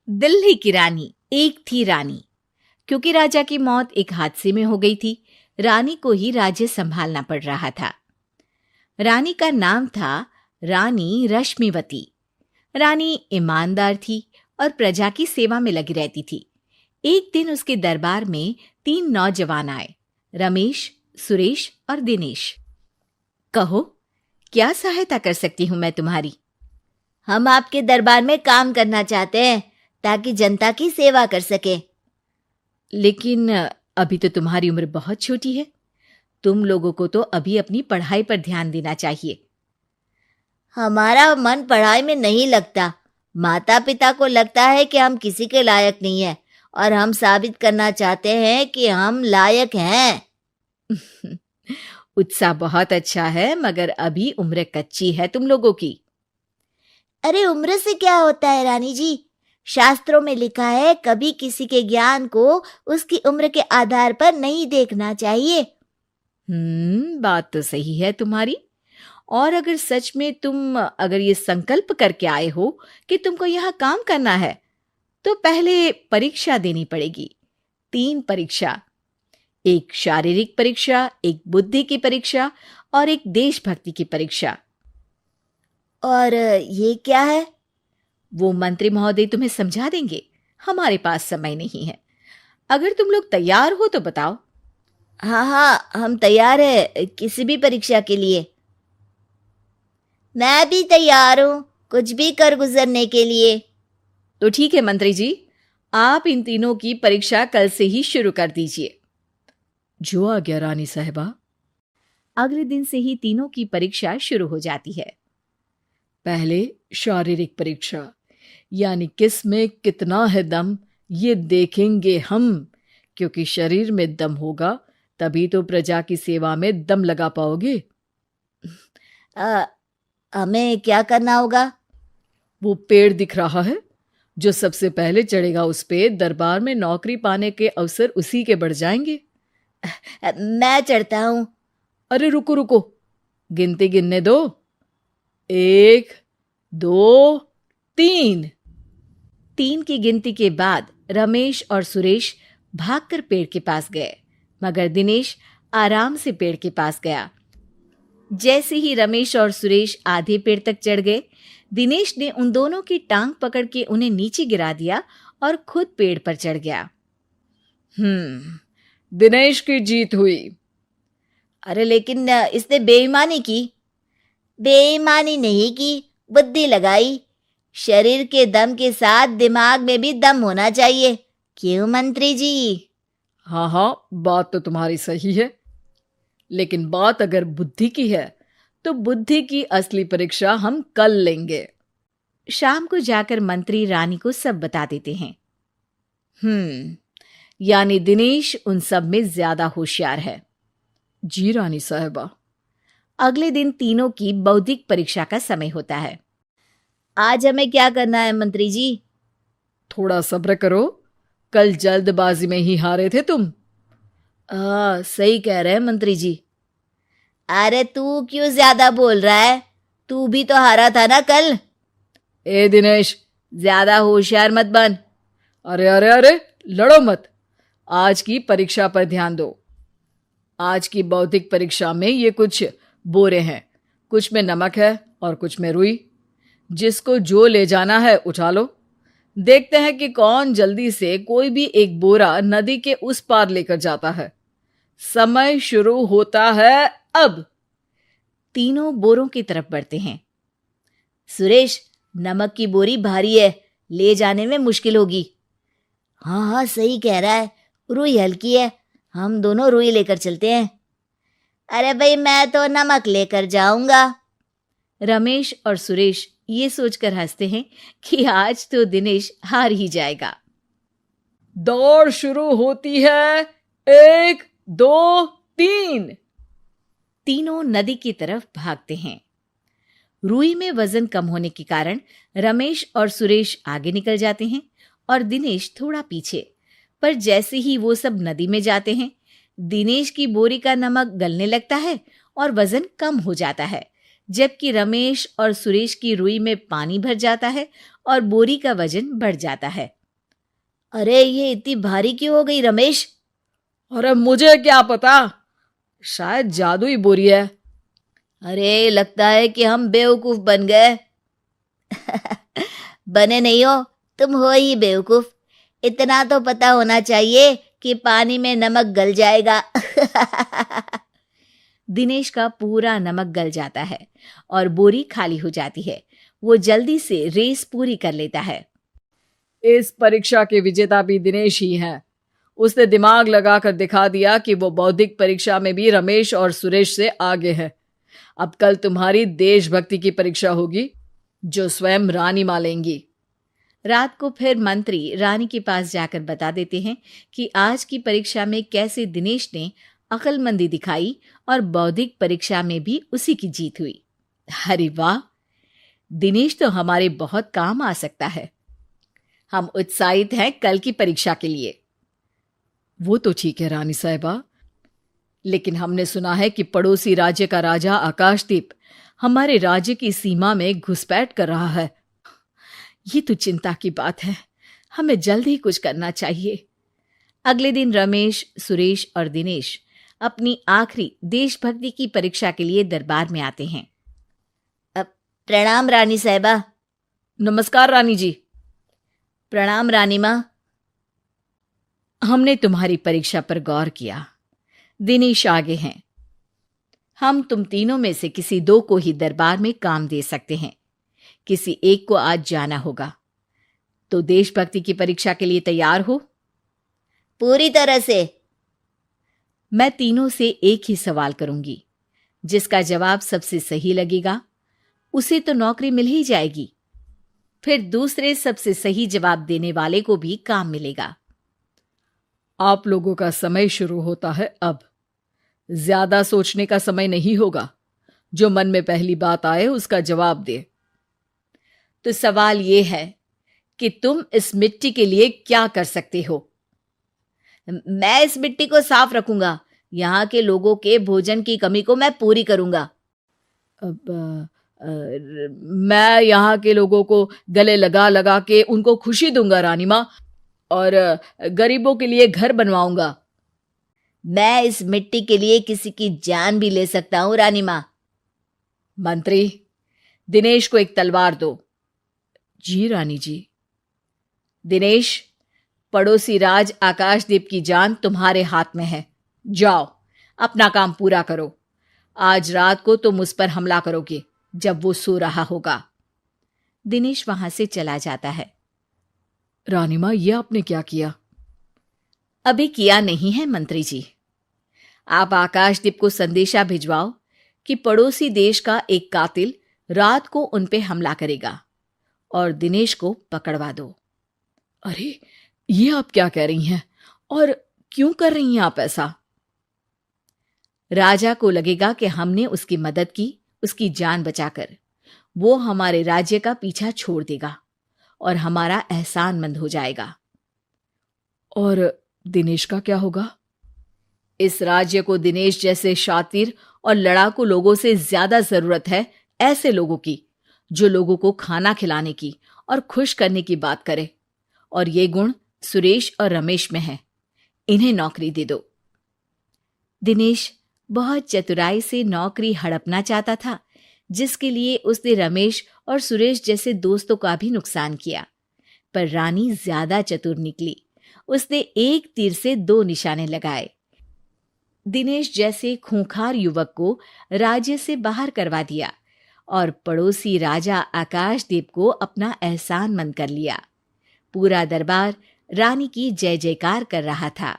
दिल्ली की रानी। एक थी रानी। क्योंकि राजा की मौत एक हादसे में हो गई थी, रानी को ही राज्य संभालना पड़ रहा था। रानी का नाम था रानी रश्मिवती। रानी ईमानदार थी और प्रजा की सेवा में लगी रहती थी। एक दिन उसके दरबार में 3 नौजवान आए, रमेश, सुरेश और दिनेश। कहो, क्या सहायता कर सकती हूं मैं तुम्हारी? हम आपके दरबार में काम करना चाहते हैं ताकि जनता की सेवा कर सके। लेकिन अभी तो तुम्हारी उम्र बहुत छोटी है। तुम लोगों को तो अभी अपनी पढ़ाई पर ध्यान देना चाहिए। हमारा मन पढ़ाई में नहीं लगता। माता पिता को लगता है कि हम किसी के लायक नहीं हैं और हम साबित करना चाहते हैं कि हम लायक हैं। उत्साह बहुत अच्छा है, मगर अभी उम्र कच्ची है तुम लोगों की। अरे उम्र से क्या होता है रानी जी? शास्त्रों में लिखा है कभी किसी के ज्ञान को उसकी उम्र के आधार पर नहीं देखना चाहिए। बात तो सही है तुम्हारी। और अगर सच में तुम अगर ये संकल्प करके आए हो कि तुमको यहाँ काम करना है, तो पहले परीक्षा देनी पड़ेगी। 3 परीक्षा, एक शारीरिक परीक्षा, एक बुद्धि की परीक्षा और एक देशभक्ति की परीक्षा। और ये क्या है? वो मंत्री महोदय तुम्हें समझा देंगे। हमारे पास समय नहीं है। अगर तुम लोग तैयार हो तो बताओ। हाँ, हम तैयार है किसी भी परीक्षा के लिए। मैं भी तैयार हूँ कुछ भी कर गुजरने के लिए। तो ठीक है मंत्री जी, आप इन तीनों की परीक्षा कल से ही शुरू कर दीजिए। जो आ गया रानी साहिबा। अगले दिन से ही तीनों की परीक्षा शुरू हो जाती है। पहले शारीरिक परीक्षा, यानी किस में कितना है दम, ये देखेंगे हम। क्योंकि शरीर में दम होगा तभी तो प्रजा की सेवा में दम लगा पाओगे। हमें क्या करना होगा? वो पेड़ दिख रहा है, जो सबसे पहले चढ़ेगा उस पे दरबार में नौकरी पाने के अवसर उसी के बढ़ जाएंगे। मैं चढ़ता हूँ। अरे रुको रुको, गिनती गिनने दो। 1, 2, 3। 3 की गिनती के बाद रमेश और सुरेश भागकर पेड़ के पास गए, मगर दिनेश आराम से पेड़ के पास गया। जैसे ही रमेश और सुरेश आधे पेड़ तक चढ़ गए, दिनेश ने उन दोनों की टांग पकड़ के उन्हें नीचे गिरा दिया और खुद पेड़ पर चढ़ गया। दिनेश की जीत हुई। अरे लेकिन इसने बेईमानी की। बेईमानी नहीं की, बुद्धि लगाई। शरीर के दम के साथ दिमाग में भी दम होना चाहिए। क्यों मंत्री जी? हाँ, बात तो तुम्हारी सही है। लेकिन बात अगर बुद्धि की है तो बुद्धि की असली परीक्षा हम कल लेंगे। शाम को जाकर मंत्री रानी को सब बता देते हैं। यानी दिनेश उन सब में ज्यादा होशियार है। जी रानी साहिबा। अगले दिन तीनों की बौद्धिक परीक्षा का समय होता है। आज हमें क्या करना है मंत्री जी? थोड़ा सब्र करो, कल जल्दबाजी में ही हारे थे तुम। सही कह रहे हैं मंत्री जी। अरे तू क्यों ज्यादा बोल रहा है? तू भी तो हारा था ना कल। ए दिनेश, ज्यादा होशियार मत बन। अरे लड़ो मत। आज की परीक्षा पर ध्यान दो। आज की बौद्धिक परीक्षा में ये कुछ बोरे हैं, कुछ में नमक है और कुछ में रुई। जिसको जो ले जाना है उठा लो। देखते हैं कि कौन जल्दी से कोई भी एक बोरा नदी के उस पार लेकर जाता है। समय शुरू होता है अब। तीनों बोरों की तरफ बढ़ते हैं। सुरेश, नमक की बोरी भारी है, ले जाने में मुश्किल होगी। हाँ, सही कह रहा है। रुई हल्की है, हम दोनों रुई लेकर चलते हैं। अरे भाई, मैं तो नमक लेकर जाऊंगा। रमेश और सुरेश ये सोचकर हंसते हैं कि आज तो दिनेश हार ही जाएगा। दौड़ शुरू होती है। 1, 2, 3। तीनों नदी की तरफ भागते हैं। रुई में वजन कम होने के कारण रमेश और सुरेश आगे निकल जाते हैं और दिनेश थोड़ा पीछे। पर जैसे ही वो सब नदी में जाते हैं, दिनेश की बोरी का नमक गलने लगता है और वजन कम हो जाता है, जबकि रमेश और सुरेश की रुई में पानी भर जाता है और बोरी का वजन बढ़ जाता है। अरे ये इतनी भारी क्यों हो गई रमेश? अरे मुझे क्या पता, शायद जादुई बोरी है। अरे लगता है कि हम बेवकूफ बन गए। बने नहीं हो, तुम हो ही बेवकूफ। इतना तो पता होना चाहिए कि पानी में नमक गल जाएगा। दिनेश का पूरा नमक गल जाता है और बोरी खाली हो जाती है। वो जल्दी से रेस पूरी कर लेता है। इस परीक्षा के विजेता भी दिनेश ही हैं। उसने दिमाग लगाकर दिखा दिया कि वो बौद्धिक परीक्षा में भी रमेश और सुरेश से आगे है। अब कल तुम्हारी देशभक्ति की परीक्षा होगी, जो स्वयं रानी मां लेंगी। रात को फिर मंत्री रानी के पास जाकर बता देते हैं कि आज की परीक्षा में कैसे दिनेश ने अक्लमंदी दिखाई और बौद्धिक परीक्षा में भी उसी की जीत हुई। अरे वाह, दिनेश तो हमारे बहुत काम आ सकता है। हम उत्साहित हैं कल की परीक्षा के लिए। वो तो ठीक है रानी साहिबा, लेकिन हमने सुना है कि पड़ोसी राज्य का राजा आकाशदीप हमारे राज्य की सीमा में घुसपैठ कर रहा है। ये तो चिंता की बात है। हमें जल्द ही कुछ करना चाहिए। अगले दिन रमेश, सुरेश और दिनेश अपनी आखिरी देशभक्ति की परीक्षा के लिए दरबार में आते हैं। प्रणाम रानी साहिबा। नमस्कार रानी जी। प्रणाम रानी माँ। हमने तुम्हारी परीक्षा पर गौर किया। दिनेश आगे हैं। हम तुम तीनों में से किसी दो को ही दरबार में काम दे सकते हैं। किसी एक को आज जाना होगा। तो देशभक्ति की परीक्षा के लिए तैयार हो? पूरी तरह से। मैं तीनों से एक ही सवाल करूंगी। जिसका जवाब सबसे सही लगेगा उसे तो नौकरी मिल ही जाएगी। फिर दूसरे सबसे सही जवाब देने वाले को भी काम मिलेगा। आप लोगों का समय शुरू होता है अब। ज्यादा सोचने का समय नहीं होगा। जो मन में पहली बात आए उसका जवाब दे। तो सवाल यह है कि तुम इस मिट्टी के लिए क्या कर सकते हो? मैं इस मिट्टी को साफ रखूंगा। यहाँ के लोगों के भोजन की कमी को मैं पूरी करूंगा। मैं यहाँ के लोगों को गले लगा लगा के उनको खुशी दूंगा रानी माँ, और गरीबों के लिए घर बनवाऊंगा। मैं इस मिट्टी के लिए किसी की जान भी ले सकता हूँ रानी माँ। मंत्री, दिनेश को एक तलवार दो। जी रानी जी। दिनेश, पड़ोसी राज आकाशदीप की जान तुम्हारे हाथ में है। जाओ, अपना काम पूरा करो। आज रात को तुम उस पर हमला करोगे जब वो सो रहा होगा। दिनेश वहां से चला जाता है। रानी माँ, ये आपने क्या किया? अभी किया नहीं है मंत्री जी। आप आकाशदीप को संदेशा भिजवाओ कि पड़ोसी देश का एक कातिल रात को उन पे हमला करेगा और दिनेश को पकड़वा दो। अरे, ये आप क्या कह रही हैं? और क्यों कर रही हैं आप ऐसा? राजा को लगेगा कि हमने उसकी मदद की, उसकी जान बचाकर। वो हमारे राज्य का पीछा छोड़ देगा और हमारा एहसानमंद हो जाएगा। और दिनेश का क्या होगा? इस राज्य को दिनेश जैसे शातिर और लड़ाकू लोगों से ज्यादा जरूरत है ऐसे लोगों की, जो लोगों को खाना खिलाने की और खुश करने की बात करे। और ये गुण सुरेश और रमेश में है। इन्हें नौकरी दे दो। दिनेश बहुत चतुराई से नौकरी हड़पना चाहता था, जिसके लिए उसने रमेश और सुरेश जैसे दोस्तों का भी नुकसान किया। पर रानी ज्यादा चतुर निकली। उसने एक तीर से दो निशाने लगाए। दिनेश जैसे खूंखार युवक को राज्य से बाहर करवा दिया और पड़ोसी राजा आकाशदीप को अपना एहसानमंद कर लिया। पूरा दरबार रानी की जय जयकार कर रहा था।